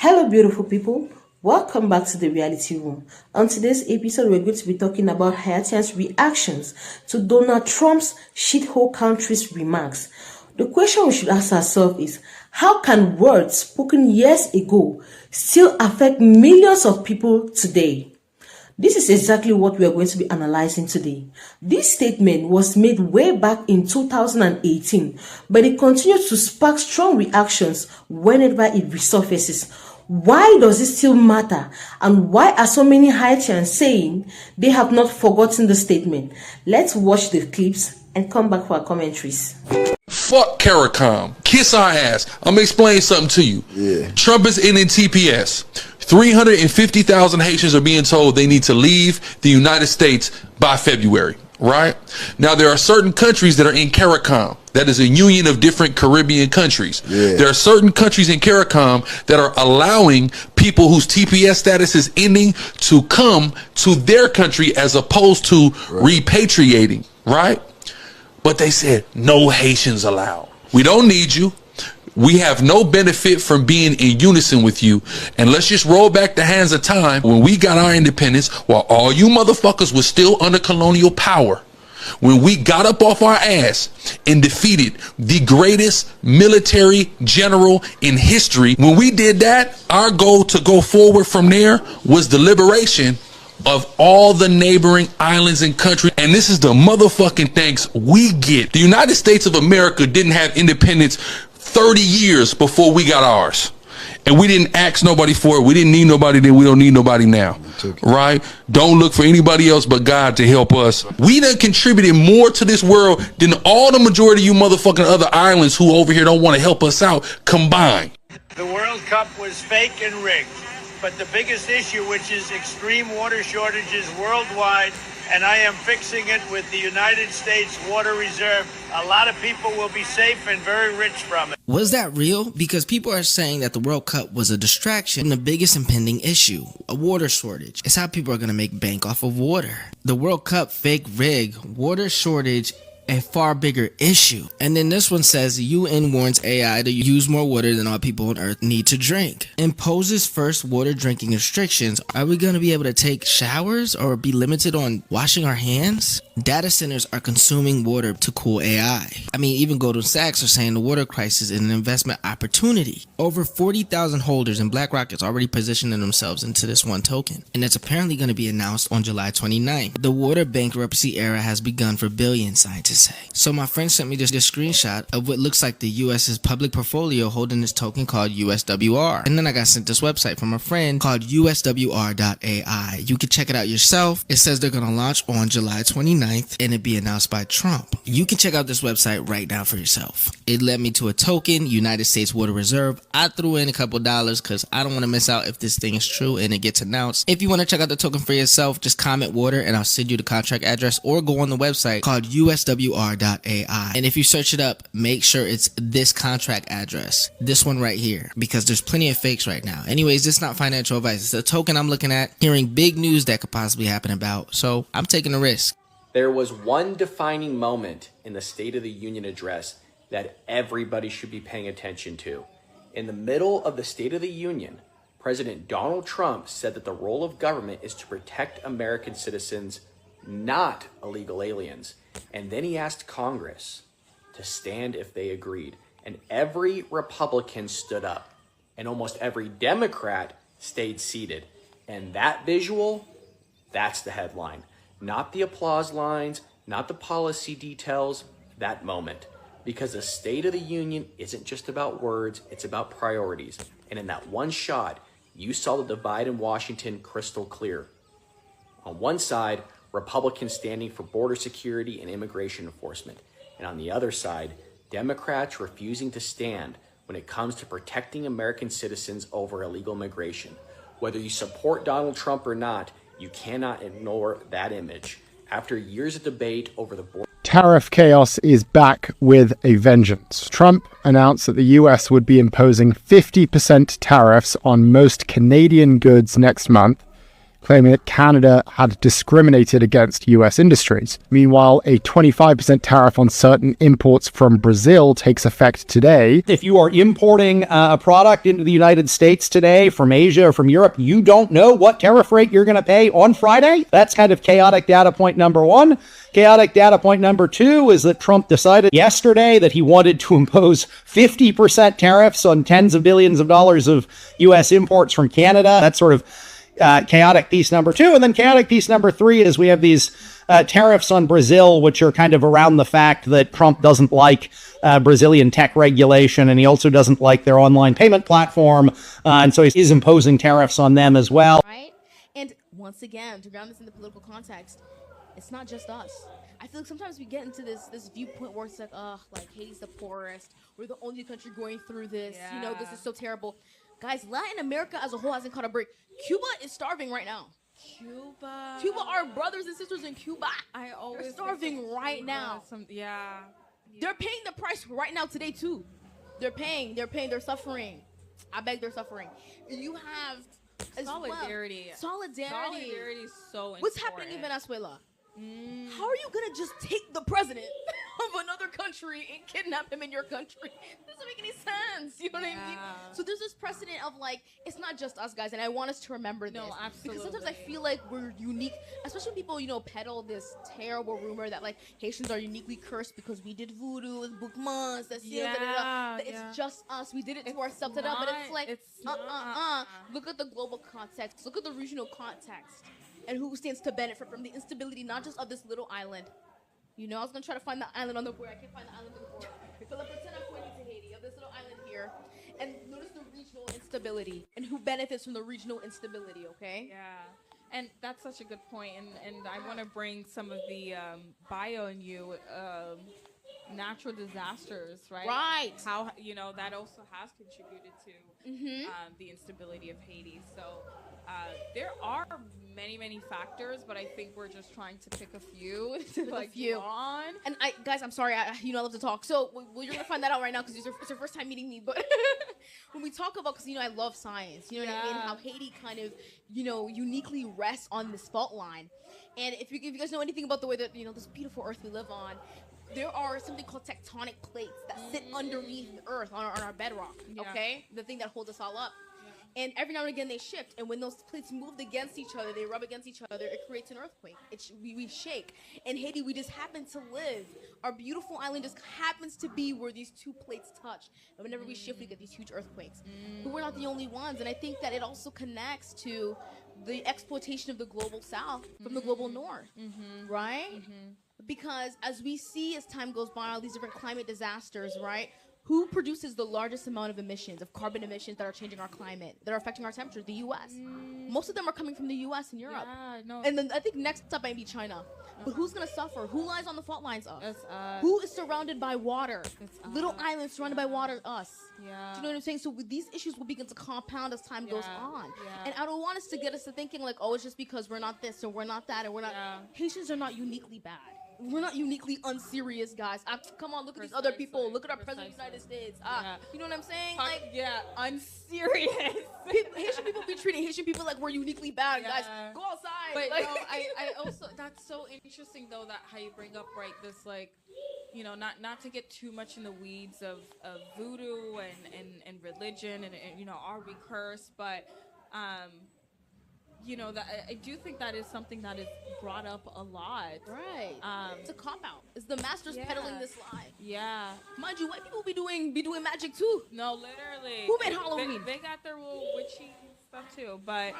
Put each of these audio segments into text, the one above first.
Hello, beautiful people. Welcome back to the reality room. On today's episode, we're going to be talking about Haitians' reactions to Donald Trump's shithole country's remarks. The question we should ask ourselves is, how can words spoken years ago still affect millions of people today? This is exactly what we are going to be analyzing today. This statement was made way back in 2018, but it continues to spark strong reactions whenever it resurfaces. Why does it still matter? And why are so many Haitians saying they have not forgotten the statement? Let's watch the clips and come back for our commentaries. Fuck CARICOM. Kiss our ass. I'm gonna explain something to you. Trump is ending TPS. 350,000 Haitians are being told they need to leave the United States by February, right? Now, there are certain countries that are in CARICOM. That is a union of different Caribbean countries. There are certain countries in CARICOM that are allowing people whose TPS status is ending to come to their country as opposed to repatriating, right? But they said, no Haitians allowed. We don't need you. We have no benefit from being in unison with you. And let's just roll back the hands of time when we got our independence while all you motherfuckers was still under colonial power. When we got up off our ass and defeated the greatest military general in history, when we did that, our goal to go forward from there was the liberation of all the neighboring islands and countries. And this is the motherfucking thanks we get. The United States of America didn't have independence 30 years before we got ours. And we didn't ask nobody for it. We didn't need nobody then. We don't need nobody now. Right? Don't look for anybody else but God to help us. We done contributed more to this world than all the majority of you motherfucking other islands who over here don't want to help us out combined. The World Cup was fake and rigged. But the biggest issue, which is extreme water shortages worldwide, and I am fixing it with the United States Water Reserve, a lot of people will be safe and very rich from it. Was that real? Because people are saying that the World Cup was a distraction from the biggest impending issue, a water shortage. It's how people are going to make bank off of water. The World Cup fake rig, water shortage, a far bigger issue. And then this one says UN warns AI to use more water than all people on earth need to drink. Imposes first water drinking restrictions. Are we going to be able to take showers or be limited on washing our hands? Data centers are consuming water to cool AI. I mean, even Goldman Sachs are saying the water crisis is an investment opportunity. Over 40,000 holders and BlackRock is already positioning themselves into this one token. And it's apparently going to be announced on July 29th. The water bankruptcy era has begun for billion scientists say. So my friend sent me this screenshot of what looks like the US's public portfolio holding this token called USWR. And then I got sent this website from a friend called USWR.ai. You can check it out yourself. It says they're going to launch on July 29th and it be announced by Trump. You can check out this website right now for yourself. It led me to a token, United States Water Reserve. I threw in a couple dollars because I don't want to miss out if this thing is true and it gets announced. If you want to check out the token for yourself, just comment water and I'll send you the contract address, or go on the website called USWR.ai. And if you search it up, make sure it's this contract address, this one right here, because there's plenty of fakes right now. Anyways, this is not financial advice. It's a token I'm looking at, hearing big news that could possibly happen about. So I'm taking a risk. There was one defining moment in the State of the Union address that everybody should be paying attention to. In the middle of the State of the Union, President Donald Trump said that the role of government is to protect American citizens, not illegal aliens. And then he asked Congress to stand if they agreed. And every Republican stood up, and almost every Democrat stayed seated. And that visual, that's the headline. Not the applause lines, not the policy details, that moment. Because the State of the Union isn't just about words, it's about priorities. And in that one shot, you saw the divide in Washington crystal clear. On one side, Republicans standing for border security and immigration enforcement. And on the other side, Democrats refusing to stand when it comes to protecting American citizens over illegal migration. Whether you support Donald Trump or not, you cannot ignore that image. After years of debate over the border, Tariff chaos is back with a vengeance. Trump announced that the US would be imposing 50% tariffs on most Canadian goods next month, claiming that Canada had discriminated against US industries. Meanwhile, a 25% tariff on certain imports from Brazil takes effect today. If you are importing a product into the United States today from Asia or from Europe, you don't know what tariff rate you're going to pay on Friday. That's kind of chaotic data point number one. Chaotic data point number two is that Trump decided yesterday that he wanted to impose 50% tariffs on tens of billions of dollars of U.S. imports from Canada. That's sort of chaotic piece number two. And then chaotic piece number three is we have these tariffs on Brazil, which are kind of around the fact that Trump doesn't like Brazilian tech regulation, and he also doesn't like their online payment platform. And so he's imposing tariffs on them as well. Right? And once again, to ground this in the political context, it's not just us. I feel like sometimes we get into this viewpoint where it's like Haiti's the poorest. We're the only country going through this. You know, this is so terrible. Guys, Latin America as a whole hasn't caught a break. Cuba is starving right now. Cuba, our brothers and sisters in Cuba, they're starving right now. They're paying the price right now today too. They're paying, they're suffering. I beg, they're suffering. You have solidarity. Solidarity Is so important. What's happening in Venezuela? How are you gonna just take the president of another country and kidnap him in your country? It doesn't make any sense. You know what I mean? So there's this precedent of like, it's not just us guys, and I want us to remember this. No, absolutely. Because sometimes I feel like we're unique, especially when people, you know, peddle this terrible rumor that like Haitians are uniquely cursed because we did voodoo with bookmans. It's just us. We did it to ourselves. But it's like, Look at the global context. Look at the regional context. And who stands to benefit from the instability, not just of this little island. You know, I was going to try to find the island on the board. I can't find the island on the board. So let's pretend I'm pointing to Haiti, of this little island here. And notice the regional instability and who benefits from the regional instability, okay? Yeah. And that's such a good point. And I want to bring some of the bio in you, natural disasters, right? Right. How, you know, that also has contributed to the instability of Haiti. So there are many factors, but I think we're just trying to pick a few to draw on. And guys, I'm sorry, I love to talk. So you're gonna find that out right now because it's your first time meeting me. But when we talk about, because I love science, you know what I mean? How Haiti kind of uniquely rests on this fault line. And if you guys know anything about the way that this beautiful Earth we live on, there are something called tectonic plates that sit underneath the Earth on our bedrock. Okay, the thing that holds us all up. And every now and again they shift, and when those plates moved against each other, they rub against each other, it creates an earthquake. We shake. In Haiti, we just happen to live. Our beautiful island just happens to be where these two plates touch. And whenever we shift, we get these huge earthquakes. But we're not the only ones, and I think that it also connects to the exploitation of the global south from the global north, right? Because as we see as time goes by, all these different climate disasters, right? Who produces the largest amount of emissions, of carbon emissions that are changing our climate, that are affecting our temperature? The U.S. Most of them are coming from the U.S. and Europe. And then I think next up might be China. But who's going to suffer? Who lies on the fault lines? Us. Who is surrounded by water? Little islands surrounded by water? Us. Do you know what I'm saying? So these issues will begin to compound as time goes on. And I don't want us to get us to thinking like, oh, it's just because we're not this or we're not that or we're not. Haitians are not uniquely bad. We're not uniquely unserious, guys. Come on, look at these other people. Look at our president of the United States. You know what I'm saying? Unserious. Haitian people be treating Haitian people like we're uniquely bad, guys. Go outside. But I also, that's so interesting though, that how you bring up this not to get too much in the weeds of voodoo and religion and are we cursed, but that I do think that is something that is brought up a lot. Right. It's a cop out. It's the masters peddling this lie. Yeah. Mind you, white people be doing magic too. No, literally. Who made Halloween? They got their little witchy stuff too, but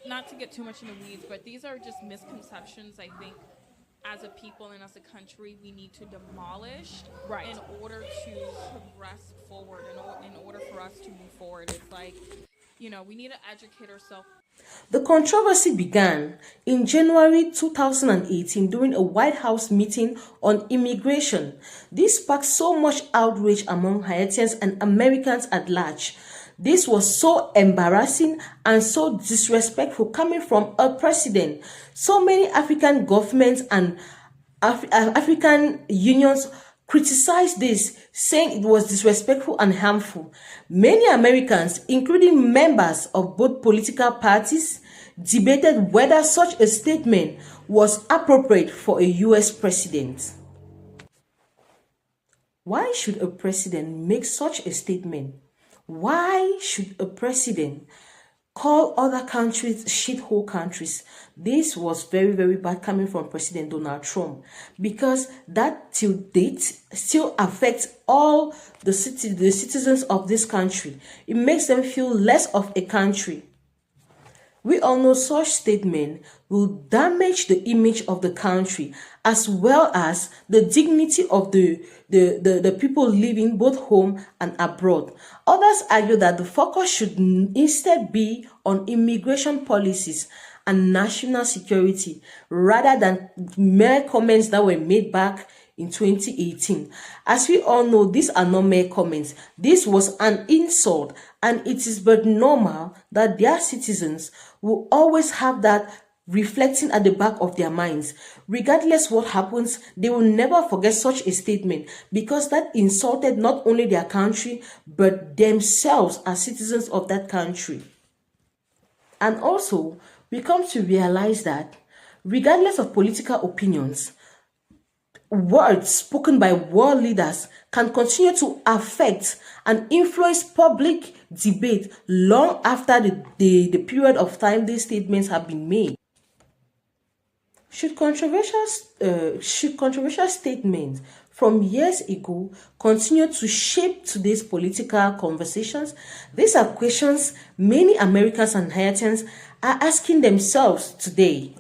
not to get too much in the weeds, but these are just misconceptions. I think as a people and as a country, we need to demolish in order to progress forward. In order for us to move forward, it's like we need to educate ourselves. The controversy began in January 2018 during a White House meeting on immigration. This sparked so much outrage among Haitians and Americans at large. This was so embarrassing and so disrespectful coming from a president. So many African governments and African unions criticized this, saying it was disrespectful and harmful. Many Americans, including members of both political parties, debated whether such a statement was appropriate for a U.S. president. Why should a president make such a statement? Why should a president call other countries shithole countries? This was very, very bad coming from President Donald Trump, because that till date still affects all the citizens of this country. It makes them feel less of a country. We all know such statement will damage the image of the country as well as the dignity of the people living both home and abroad. Others argue that the focus should instead be on immigration policies and national security rather than mere comments that were made back in 2018. As we all know, these are not mere comments. This was an insult, and it is but normal that their citizens will always have that reflecting at the back of their minds. Regardless what happens, they will never forget such a statement, because that insulted not only their country but themselves as citizens of that country. And also, we come to realize that regardless of political opinions, words spoken by world leaders can continue to affect and influence public debate long after the period of time these statements have been made. Should controversial statements from years ago continue to shape today's political conversations? These are questions many Americans and Haitians are asking themselves today.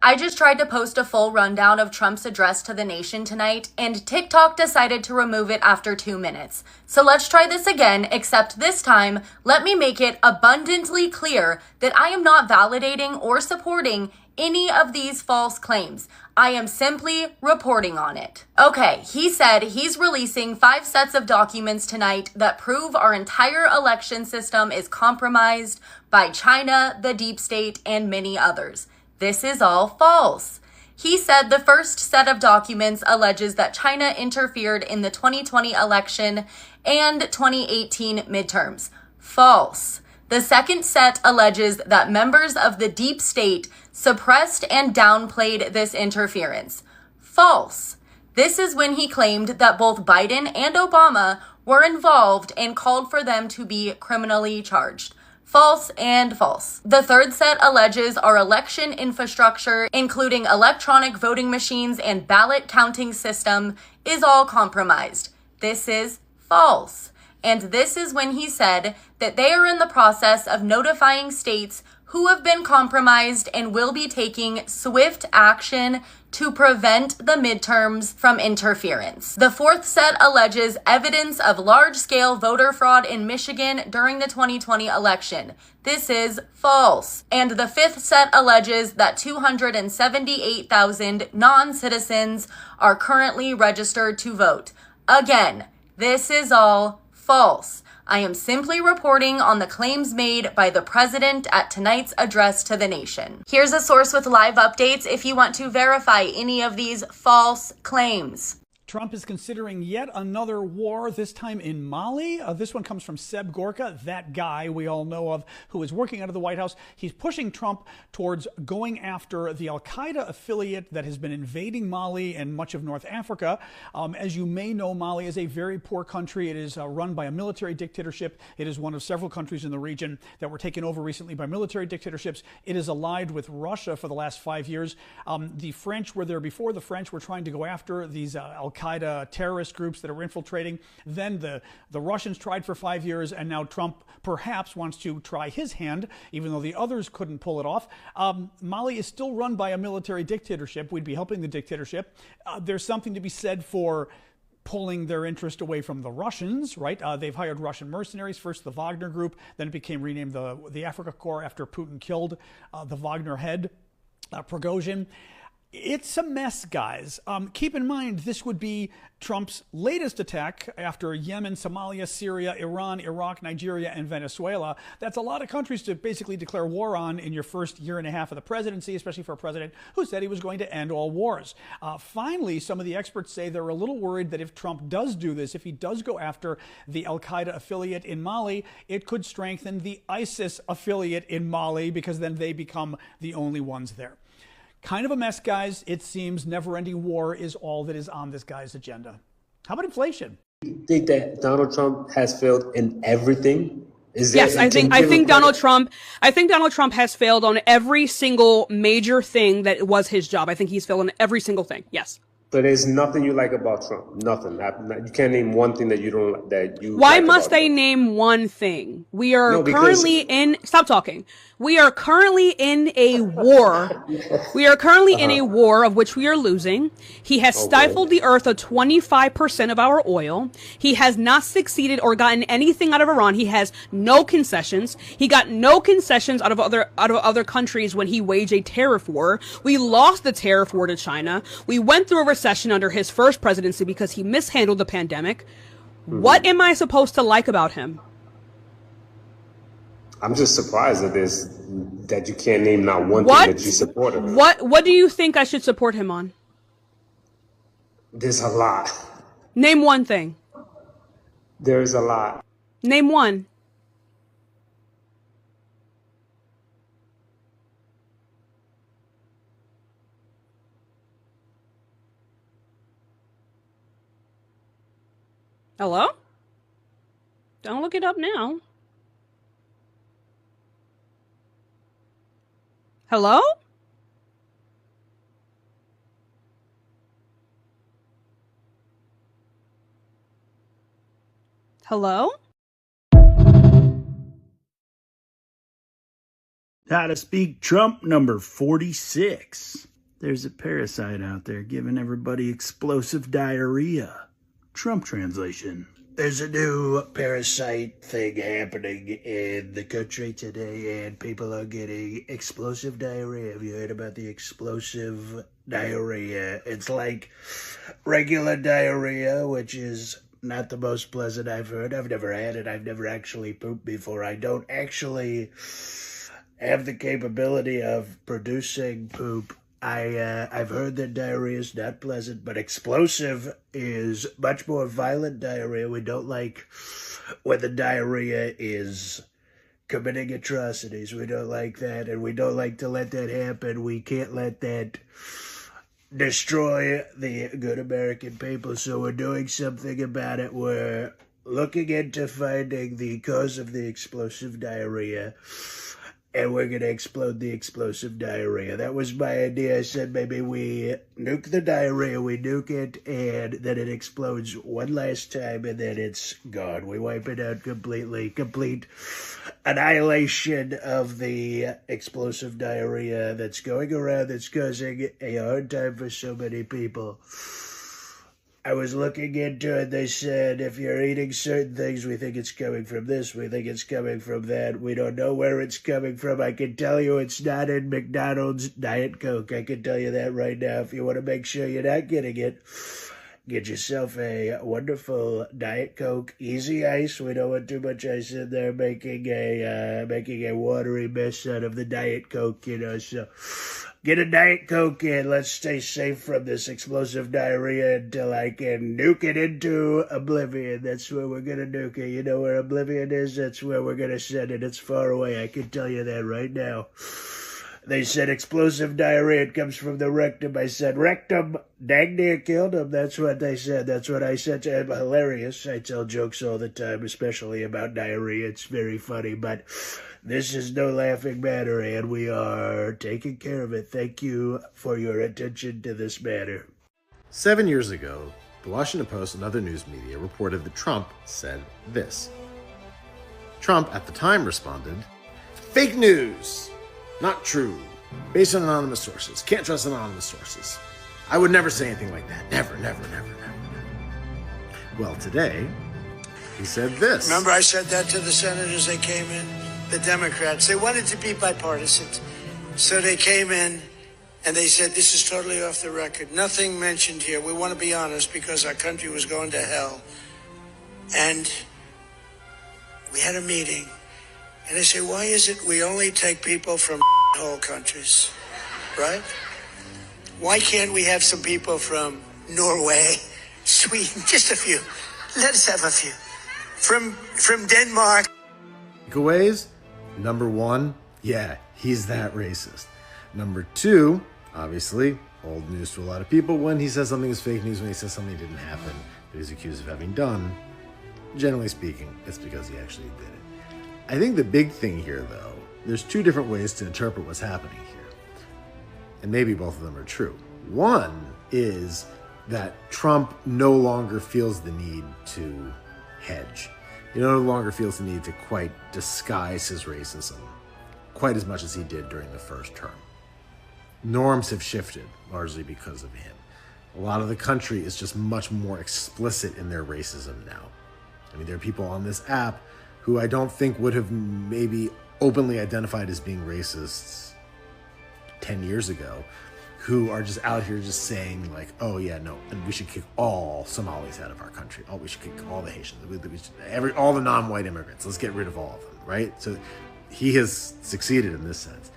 I just tried to post a full rundown of Trump's address to the nation tonight, and TikTok decided to remove it after 2 minutes. So let's try this again, except this time, let me make it abundantly clear that I am not validating or supporting any of these false claims. I am simply reporting on it. Okay, he said he's releasing 5 sets of documents tonight that prove our entire election system is compromised by China, the deep state, and many others. This is all false. He said the first set of documents alleges that China interfered in the 2020 election and 2018 midterms. False. The second set alleges that members of the deep state suppressed and downplayed this interference. False. This is when he claimed that both Biden and Obama were involved and called for them to be criminally charged. False and false. The third set alleges our election infrastructure, including electronic voting machines and ballot counting system, is all compromised. This is false. And this is when he said that they are in the process of notifying states who have been compromised and will be taking swift action to prevent the midterms from interference. The fourth set alleges evidence of large-scale voter fraud in Michigan during the 2020 election. This is false. And the fifth set alleges that 278,000 non-citizens are currently registered to vote. Again, this is all false. I am simply reporting on the claims made by the president at tonight's address to the nation. Here's a source with live updates if you want to verify any of these false claims. Trump is considering yet another war, this time in Mali. This one comes from Seb Gorka, that guy we all know of who is working out of the White House. He's pushing Trump towards going after the al-Qaeda affiliate that has been invading Mali and much of North Africa. As you may know, Mali is a very poor country. It is run by a military dictatorship. It is one of several countries in the region that were taken over recently by military dictatorships. It is allied with Russia for the last 5 years. The French were there before. The French were trying to go after these al-Qaeda terrorist groups that are infiltrating. Then the Russians tried for 5 years, and now Trump perhaps wants to try his hand, even though the others couldn't pull it off. Mali is still run by a military dictatorship. We'd be helping the dictatorship. There's something to be said for pulling their interest away from the Russians, right? They've hired Russian mercenaries, first the Wagner Group, then it became renamed the Africa Corps after Putin killed the Wagner head, Prigozhin. It's a mess, guys. Keep in mind, this would be Trump's latest attack after Yemen, Somalia, Syria, Iran, Iraq, Nigeria, and Venezuela. That's a lot of countries to basically declare war on in your first year and a half of the presidency, especially for a president who said he was going to end all wars. Finally, some of the experts say they're a little worried that if Trump does do this, if he does go after the al-Qaeda affiliate in Mali, it could strengthen the ISIS affiliate in Mali because then they become the only ones there. Kind of a mess, guys. It seems never-ending war is all that is on this guy's agenda. How about inflation? You think that Donald Trump has failed in everything? Yes, I think Donald Trump has failed on every single major thing that was his job. I think he's failed on every single thing. Yes. So there's nothing you like about Trump. Nothing. You can't name one thing that you don't that you. Why like must about I Trump. name one thing? We are currently in. Stop talking. We are currently in a war. We are currently in a war of which we are losing. He has stifled the earth of 25% of our oil. He has not succeeded or gotten anything out of Iran. He has no concessions. He got no concessions out of other countries when he waged a tariff war. We lost the tariff war to China. We went through a recession under his first presidency because he mishandled the pandemic. What am I supposed to like about him? I'm just surprised that you can't name not one thing that you support him. What do you think I should support him on? There's a lot. Name one thing. There's a lot. Name one. Hello? Don't look it up now. Hello? Hello? How to speak Trump number 46. There's a parasite out there giving everybody explosive diarrhea. Trump translation. There's a new parasite thing happening in the country today, and people are getting explosive diarrhea. Have you heard about the explosive diarrhea? It's like regular diarrhea, which is not the most pleasant I've heard. I've never had it. I've never actually pooped before. I don't actually have the capability of producing poop. I've heard that diarrhea is not pleasant, but explosive is much more violent diarrhea. We don't like when the diarrhea is committing atrocities. We don't like that, and we don't like to let that happen. We can't let that destroy the good American people, so we're doing something about it. We're looking into finding the cause of the explosive diarrhea, and we're going to explode the explosive diarrhea. That was my idea. I said maybe we nuke the diarrhea, we nuke it, and then it explodes one last time, and then it's gone. We wipe it out completely. Complete annihilation of the explosive diarrhea that's going around, that's causing a hard time for so many people. I was looking into it. They said if you're eating certain things, we think it's coming from this, we think it's coming from that. We don't know where it's coming from. I can tell you it's not in McDonald's Diet Coke. I can tell you that right now. If you want to make sure you're not getting it, get yourself a wonderful Diet Coke, easy ice. We don't want too much ice in there, making a watery mess out of the Diet Coke, you know. So get a Diet Coke and let's stay safe from this explosive diarrhea until I can nuke it into oblivion. That's where we're going to nuke it. You know where oblivion is? That's where we're going to send it. It's far away. I can tell you that right now. They said explosive diarrhea, it comes from the rectum. I said rectum, dang near killed him. That's what they said. That's what I said to him. Hilarious. I tell jokes all the time, especially about diarrhea. It's very funny, but this is no laughing matter, and we are taking care of it. Thank you for your attention to this matter. 7 years ago, the Washington Post and other news media reported that Trump said this. Trump, at the time, responded, "Fake news! Not true. Based on anonymous sources. Can't trust anonymous sources. I would never say anything like that. Never, never, never, never, never." Well, today, he said this. Remember I said that to the senators that came in? The Democrats. They wanted to be bipartisan. So they came in And they said, this is totally off the record. Nothing mentioned here. We want to be honest because our country was going to hell. And we had a meeting. And they say, why is it we only take people from whole countries, right? Why can't we have some people from Norway, Sweden, just a few? Let us have a few. From Denmark. Takeaways? Number one, yeah, he's that racist. Number two, obviously, old news to a lot of people, when he says something is fake news, when he says something didn't happen, that he's accused of having done, generally speaking, it's because he actually did it. I think the big thing here, though, there's two different ways to interpret what's happening here. And maybe both of them are true. One is that Trump no longer feels the need to hedge. He no longer feels the need to quite disguise his racism quite as much as he did during the first term. Norms have shifted, largely because of him. A lot of the country is just much more explicit in their racism now. I mean, there are people on this app who I don't think would have maybe openly identified as being racists 10 years ago, who are just out here just saying like, oh yeah, no, and we should kick all Somalis out of our country. Oh, we should kick all the Haitians, all the non-white immigrants. Let's get rid of all of them, right? So he has succeeded in this sense.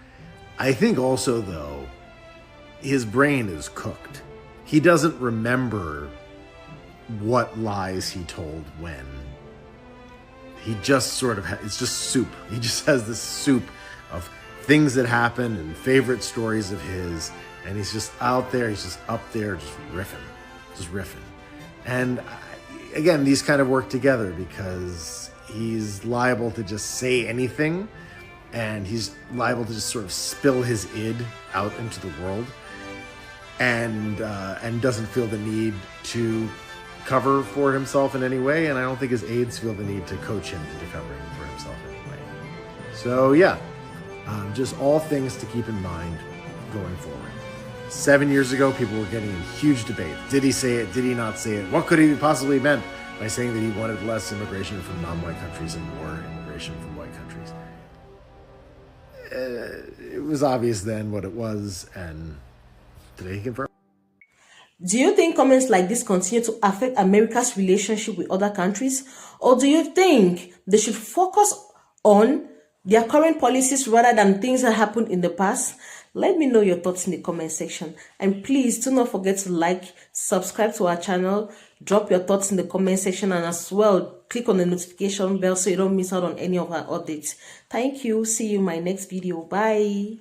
I think also, though, his brain is cooked. He doesn't remember what lies he told when. He just sort of, it's just soup. He just has this soup of things that happen and favorite stories of his. And he's just out there, he's just up there, just riffing. And again, these kind of work together because he's liable to just say anything, and he's liable to just sort of spill his id out into the world, and doesn't feel the need to cover for himself in any way. And I don't think his aides feel the need to coach him into covering for himself anyway. So yeah, just all things to keep in mind going forward. 7 years ago, people were getting in huge debate. Did he say it? Did he not say it? What could he possibly meant by saying that he wanted less immigration from non-white countries and more immigration from white countries? It was obvious then what it was, and today he confirmed. Do you think comments like this continue to affect America's relationship with other countries? Or do you think they should focus on their current policies rather than things that happened in the past? Let me know your thoughts in the comment section. And please do not forget to like, subscribe to our channel, drop your thoughts in the comment section, and as well, click on the notification bell so you don't miss out on any of our updates. Thank you. See you in my next video. Bye.